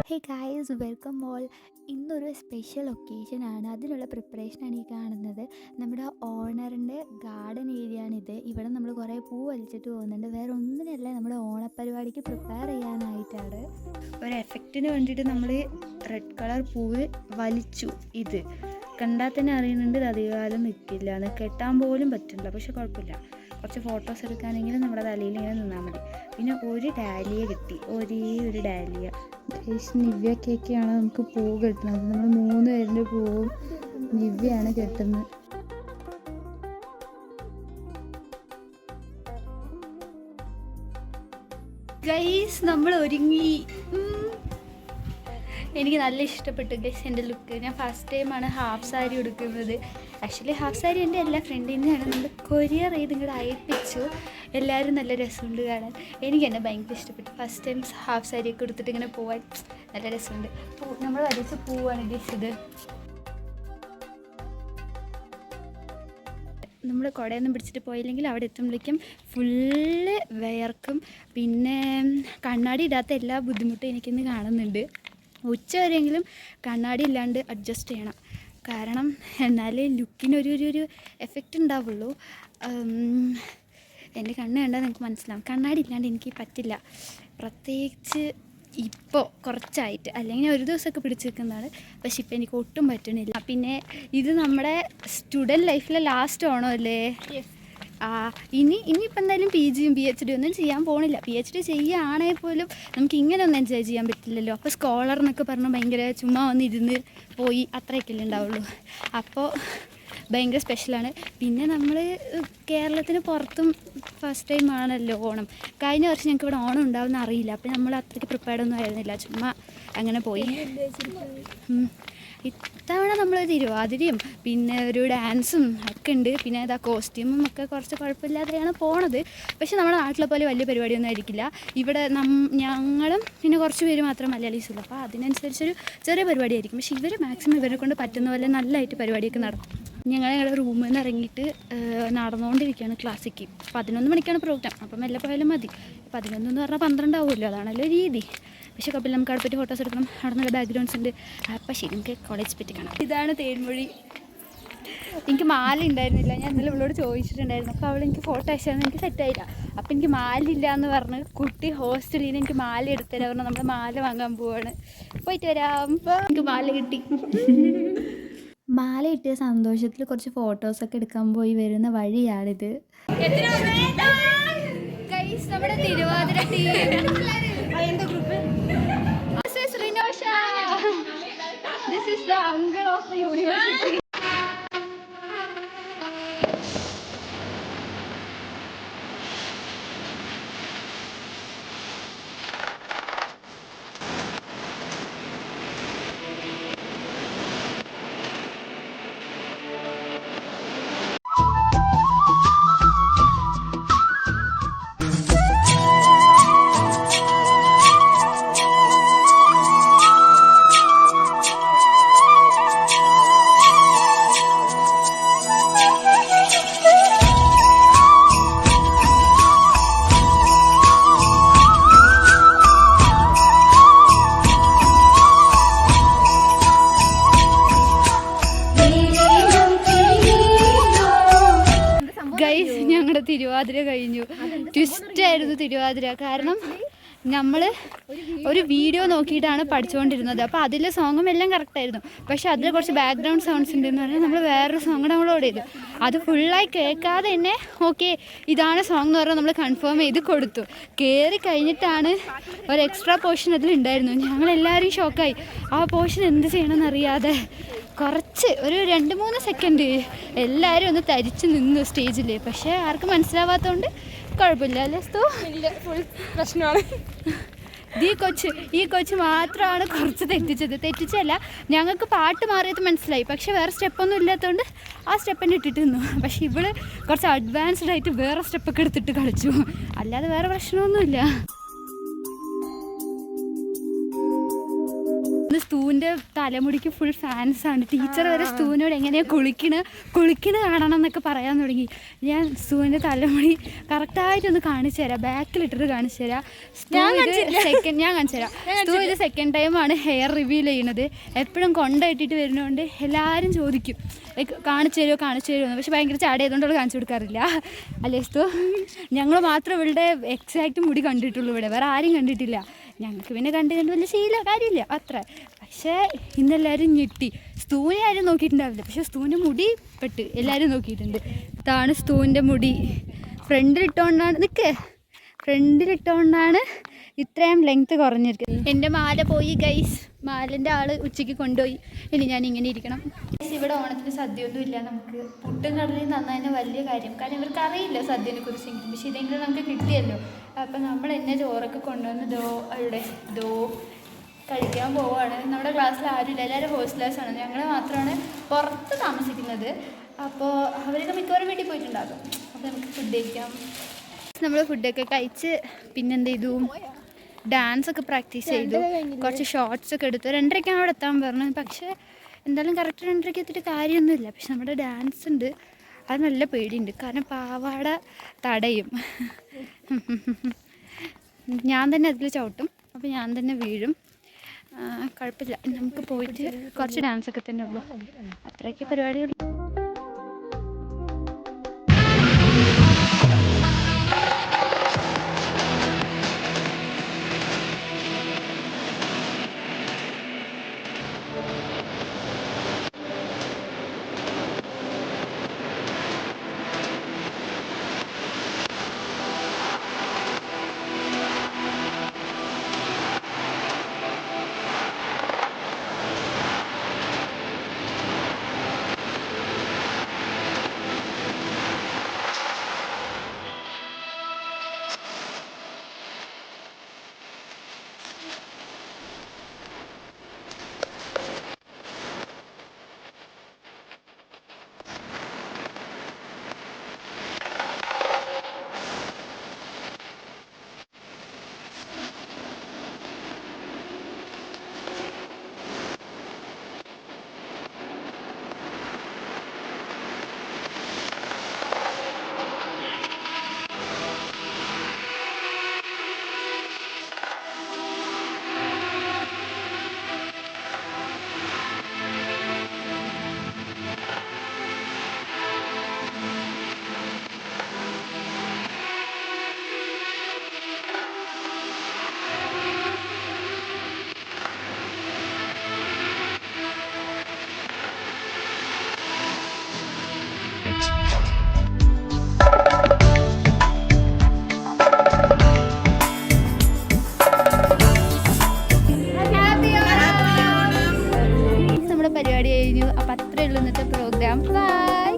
Hey guys, welcome all. ഇന്നൊരു special ഒക്കേഷനാണ്, അതിനുള്ള പ്രിപ്പറേഷനാണ് ഈ കാണുന്നത്. നമ്മുടെ ഓണറിൻ്റെ ഗാർഡൻ ഏരിയയാണിത്. ഇവിടെ നമ്മൾ കുറേ പൂ വലിച്ചിട്ട് പോകുന്നുണ്ട്. വേറെ ഒന്നിനല്ല, നമ്മുടെ ഓണപ്പരിപാടിക്ക് പ്രിപ്പയർ ചെയ്യാനായിട്ടാണ്. ഒരു എഫക്റ്റിന് വേണ്ടിയിട്ട് നമ്മൾ റെഡ് കളർ പൂവ് വലിച്ചു. ഇത് കണ്ടാൽ തന്നെ അറിയുന്നുണ്ട് ഇത് അധികകാലം നിൽക്കില്ല, അത് കെട്ടാൻ പോലും പറ്റില്ല. പക്ഷെ കുഴപ്പമില്ല, കുറച്ച് ഫോട്ടോസ് എടുക്കാനെങ്കിലും നമ്മുടെ തലയിൽ ഇങ്ങനെ നിന്നാൽ മതി. പിന്നെ ഒരു ഡാലിയ കിട്ടി, ഒരേ ഒരു ഡാലിയ. നിവ്യ കേക്കാണ് നമുക്ക് പൂ കെട്ടുന്നത്. നമ്മൾ 3 പേരുടെ പൂവും നിവ്യയാണ് കെട്ടുന്നത്. ഗൈസ്, നമ്മൾ ഒരുങ്ങി. എനിക്ക് നല്ല ഇഷ്ടപ്പെട്ടു ഗൈസ് എൻ്റെ ലുക്ക്. ഞാൻ ഫസ്റ്റ് ടൈമാണ് ഹാഫ് സാരി ഉടുക്കുന്നത്. ആക്ച്വലി ഹാഫ് സാരി എൻ്റെ എല്ലാ ഫ്രണ്ടിൽ നിന്നാണ് നമ്മൾ കൊറിയർ ചെയ്ത് ഇങ്ങോട്ട് അയപ്പിച്ചു. എല്ലാവരും നല്ല രസമുണ്ട് കാണാൻ. എനിക്ക് എന്നെ ഭയങ്കര ഇഷ്ടപ്പെട്ടു. ഫസ്റ്റ് ടൈം ഹാഫ് സാരിയൊക്കെ എടുത്തിട്ട് ഇങ്ങനെ പോകാൻ നല്ല രസമുണ്ട്. നമ്മൾ വരച്ച പൂവാണ് ഗൈസ് ഇത്. നമ്മൾ കുടയൊന്നും പിടിച്ചിട്ട് പോയില്ലെങ്കിൽ അവിടെ എത്തുമ്പോഴേക്കും ഫുള്ള് വിയർക്കും. പിന്നെ കണ്ണാടി ഇടാത്ത എല്ലാ ബുദ്ധിമുട്ടും എനിക്കിന്ന് കാണുന്നുണ്ട്. ഉച്ച വരെയെങ്കിലും കണ്ണാടി ഇല്ലാണ്ട് അഡ്ജസ്റ്റ് ചെയ്യണം, കാരണം എന്നാലേ ലുക്കിനൊരു എഫക്റ്റ് ഉണ്ടാവുള്ളൂ. എൻ്റെ കണ്ണ് കണ്ടാൽ നിങ്ങൾക്ക് മനസ്സിലാവും, കണ്ണാടി ഇല്ലാണ്ട് എനിക്ക് പറ്റില്ല. പ്രത്യേകിച്ച് ഇപ്പോൾ കുറച്ചായിട്ട്, അല്ലെങ്കിൽ ഒരു ദിവസമൊക്കെ പിടിച്ച് നിൽക്കുന്നതാണ്. പക്ഷെ ഇപ്പം എനിക്ക് ഒട്ടും പറ്റണില്ല. പിന്നെ ഇത് നമ്മുടെ സ്റ്റുഡൻറ്റ് ലൈഫിലെ ലാസ്റ്റ് ഓണം അല്ലേ. ഇനിയിപ്പോൾ എന്തായാലും PG യും PhD ഒന്നും ചെയ്യാൻ പോകണില്ല. PhD ചെയ്യുകയാണെങ്കിൽ പോലും നമുക്ക് ഇങ്ങനെ ഒന്നും എൻജോയ് ചെയ്യാൻ പറ്റില്ലല്ലോ. അപ്പോൾ സ്കോളർ എന്നൊക്കെ പറഞ്ഞാൽ ഭയങ്കര ചുമ്മാ വന്നിരുന്ന് പോയി അത്രയൊക്കെയല്ലേ ഉണ്ടാവുള്ളൂ. അപ്പോൾ ഭയങ്കര സ്പെഷ്യലാണ്. പിന്നെ നമ്മൾ കേരളത്തിന് പുറത്തും ഫസ്റ്റ് ടൈം ആണല്ലോ ഓണം. കഴിഞ്ഞ വർഷം ഞങ്ങൾക്ക് ഇവിടെ ഓണം ഉണ്ടാവുമെന്ന് അറിയില്ല. അപ്പോൾ നമ്മൾ അത്രയ്ക്ക് പ്രിപ്പയർഡൊന്നും ആയിരുന്നില്ല, ചുമ്മാ അങ്ങനെ പോയി. ഇത്തവണ നമ്മൾ തിരുവാതിരയും പിന്നെ ഒരു ഡാൻസും ഒക്കെ ഉണ്ട്. പിന്നെ അതാ കോസ്റ്റ്യൂമും ഒക്കെ കുറച്ച് കുഴപ്പമില്ലാതെയാണ് പോണത്. പക്ഷെ നമ്മുടെ നാട്ടിലെ പോലെ വലിയ പരിപാടിയൊന്നും ആയിരിക്കില്ല. ഇവിടെ ഞങ്ങളും പിന്നെ കുറച്ച് പേര് മാത്രം മലയാളീസുള്ളൂ. അപ്പോൾ അതിനനുസരിച്ചൊരു ചെറിയ പരിപാടിയായിരിക്കും. പക്ഷേ ഇവർ മാക്സിമം ഇവരെ കൊണ്ട് പറ്റുന്ന പോലെ നല്ലതായിട്ട് പരിപാടിയൊക്കെ നടത്തും. ഞങ്ങളുടെ റൂമിൽ നിന്ന് ഇറങ്ങിയിട്ട് നടന്നുകൊണ്ടിരിക്കുകയാണ് ക്ലാസ്സിക്ക്. 11 മണിക്കാണ് പ്രോഗ്രാം. അപ്പം എല്ലാം പോയാലും മതി. 11 എന്ന് പറഞ്ഞാൽ 12 ആവുമല്ലോ, അതാണല്ലോ രീതി. പക്ഷേ കുഴപ്പമില്ല, നമുക്ക് അവിടെ പറ്റി ഫോട്ടോസ് എടുക്കണം. അവിടെ നല്ല ബാക്ക്ഗ്രൗണ്ട്സ് ഉണ്ട്. അപ്പം ശരി, നമുക്ക് കോളേജ് പറ്റി കാണാം. ഇതാണ് തേൻമൊഴി. എനിക്ക് മാല ഉണ്ടായിരുന്നില്ല, ഞാൻ ഇന്നലെ ഇവളോട് ചോദിച്ചിട്ടുണ്ടായിരുന്നു. അപ്പോൾ അവൾ എനിക്ക് ഫോട്ടോ അയച്ചാൽ എനിക്ക് സെറ്റായില്ല. അപ്പോൾ എനിക്ക് മാല ഇല്ല എന്ന് പറഞ്ഞ് കുട്ടി ഹോസ്റ്റലിൽ നിന്ന് എനിക്ക് മാല എടുത്തരാ പറഞ്ഞാൽ നമ്മൾ മാല വാങ്ങാൻ പോവാണ്. പോയിട്ട് വരാം. അപ്പോൾ എനിക്ക് മാല കിട്ടി. മാല കിട്ടിയ സന്തോഷത്തിൽ കുറച്ച് ഫോട്ടോസൊക്കെ എടുക്കാൻ പോയി വരുന്ന വഴിയാണിത്. നമ്മുടെ Thiruvathira team. This is the uncle of the university. Guys, ഞങ്ങളുടെ തിരുവാതിര കഴിഞ്ഞു. ട്വിസ്റ്റായിരുന്നു തിരുവാതിര. കാരണം നമ്മൾ ഒരു വീഡിയോ നോക്കിയിട്ടാണ് പഠിച്ചുകൊണ്ടിരുന്നത്. അപ്പോൾ അതിലെ സോങ്ങും എല്ലാം കറക്റ്റായിരുന്നു. പക്ഷെ അതിൽ കുറച്ച് ബാക്ക്ഗ്രൗണ്ട് സൗണ്ട്സ് ഉണ്ടെന്ന് പറഞ്ഞാൽ നമ്മൾ വേറൊരു സോങ് ഡൗൺലോഡ് ചെയ്തു. അത് ഫുള്ളായി കേൾക്കാതെ തന്നെ ഓക്കെ ഇതാണ് സോങ് എന്ന് പറഞ്ഞാൽ നമ്മൾ കൺഫേം ചെയ്ത് കൊടുത്തു. കയറി കഴിഞ്ഞിട്ടാണ് ഒരു എക്സ്ട്രാ പോർഷൻ അതിലുണ്ടായിരുന്നു. ഞങ്ങളെല്ലാവരും ഷോക്കായി. ആ പോർഷൻ എന്ത് ചെയ്യണമെന്ന് അറിയാതെ കുറച്ച് ഒരു 2-3 സെക്കൻഡ് എല്ലാവരും ഒന്ന് തരിച്ച് നിന്നു സ്റ്റേജിൽ. പക്ഷേ ആർക്കും മനസ്സിലാവാത്തതുകൊണ്ട് കുഴപ്പമില്ല അല്ലേ. ഫുൾ പ്രശ്നമാണ്. ഈ കൊച്ച് മാത്രമാണ് കുറച്ച് തെറ്റിച്ചല്ല. ഞങ്ങൾക്ക് പാട്ട് മാറിയത് മനസ്സിലായി, പക്ഷെ വേറെ സ്റ്റെപ്പൊന്നും ഇല്ലാത്തതുകൊണ്ട് ആ സ്റ്റെപ്പിനെ ഇട്ടിട്ട് നിന്നു. പക്ഷെ ഇവള് കുറച്ച് അഡ്വാൻസ്ഡ് ആയിട്ട് വേറെ സ്റ്റെപ്പൊക്കെ എടുത്തിട്ട് കളിച്ചു. അല്ലാതെ വേറെ പ്രശ്നമൊന്നുമില്ല. സ്തൂവിൻ്റെ തലമുടിക്ക് ഫുൾ ഫാൻസാണ്. ടീച്ചർ വരെ സ്തൂവിനോട് എങ്ങനെയാണ് കുളിക്കണ കാണണം എന്നൊക്കെ പറയാൻ തുടങ്ങി. ഞാൻ സ്തൂവിൻ്റെ തലമുടി കറക്റ്റായിട്ടൊന്ന് കാണിച്ചു തരാം, ബാക്കിലിട്ടിട്ട് കാണിച്ചു തരാം. ഞാൻ കാണിച്ചു തരാം. സ്തൂ ഇത് സെക്കൻഡ് ടൈമാണ് ഹെയർ റിവീൽ ചെയ്യുന്നത്. എപ്പോഴും കൊണ്ടിട്ടിട്ട് വരുന്നതുകൊണ്ട് എല്ലാവരും ചോദിക്കും കാണിച്ചു തരുമോ. പക്ഷെ ഭയങ്കര ചാടിയതുകൊണ്ട് അവൾ കാണിച്ചു കൊടുക്കാറില്ല അല്ലേ സ്തൂ? ഞങ്ങൾ മാത്രം ഇവളുടെ എക്സാക്റ്റ് മുടി കണ്ടിട്ടുള്ളൂ, ഇവിടെ വേറെ ആരും കണ്ടിട്ടില്ല. ഞങ്ങൾക്ക് പിന്നെ കണ്ട് വലിയ കാര്യമില്ല അത്ര. പക്ഷേ ഇന്നെല്ലാവരും ഞെട്ടി. സ്തൂവിനെ ആരും നോക്കിയിട്ടുണ്ടാവില്ല, പക്ഷേ സ്തൂവിൻ്റെ മുടി പെട്ട് എല്ലാവരും നോക്കിയിട്ടുണ്ട്. ഇതാണ് സ്തൂവിൻ്റെ മുടി. ഫ്രണ്ടിലിട്ടുകൊണ്ടാണ് ഇത്രയും ലെങ്ത്ത് കുറഞ്ഞിരിക്കുന്നത്. എൻ്റെ മാല പോയി ഗൈസ്, മാലിൻ്റെ ആൾ ഉച്ചയ്ക്ക് കൊണ്ടുപോയി. ഇനി ഞാൻ ഇങ്ങനെ ഇരിക്കണം. ഇവിടെ ഓണത്തിന് സദ്യയൊന്നും ഇല്ല. നമുക്ക് പുട്ടും കടലയും തന്നതിന് വലിയ കാര്യം, കാരണം ഇവർക്ക് അറിയില്ല സദ്യനെ കുറിച്ചെങ്കിലും. പക്ഷെ ഇതെങ്കിലും നമുക്ക് കിട്ടിയല്ലോ. അപ്പം നമ്മൾ എന്നെ ചോറൊക്കെ കൊണ്ടുവന്ന് കഴിക്കാൻ പോവുകയാണ്. നമ്മുടെ ക്ലാസ്സിൽ ആരുമില്ല, എല്ലാവരും ഹോസ്റ്റലേഴ്സാണ്. ഞങ്ങൾ മാത്രമാണ് പുറത്ത് താമസിക്കുന്നത്. അപ്പോൾ അവരൊക്കെ മിക്കവാറും വീട്ടിൽ പോയിട്ടുണ്ടാകും. അപ്പോൾ നമുക്ക് ഫുഡ് കഴിക്കാം. നമ്മൾ ഫുഡൊക്കെ കഴിച്ച് പിന്നെന്ത് ചെയ്തു, ഡാൻസൊക്കെ പ്രാക്ടീസ് ചെയ്തു, കുറച്ച് ഷോർട്സൊക്കെ എടുത്തു. 2:30 അവിടെ എത്താൻ പറഞ്ഞു. പക്ഷേ എന്തായാലും കറക്റ്റ് 2:30 എത്തിയിട്ട് കാര്യമൊന്നുമില്ല. പക്ഷെ നമ്മുടെ ഡാൻസ് ഉണ്ട്, അത് നല്ല പേടിയുണ്ട്. കാരണം പാവാട തടയും, ഞാൻ തന്നെ അതിൽ ചവിട്ടും, അപ്പോൾ ഞാൻ തന്നെ വീഴും. കുഴപ്പമില്ല, നമുക്ക് പോയിട്ട് കുറച്ച് ഡാൻസൊക്കെ തന്നെ ഉള്ളൂ, അത്രയൊക്കെ പരിപാടിയുള്ളൂ. പരിപാടി കഴിഞ്ഞു. അപ്പം അത്രയേ ഉള്ളൂ ഇന്നത്തെ പ്രോഗ്രാം. ബൈ.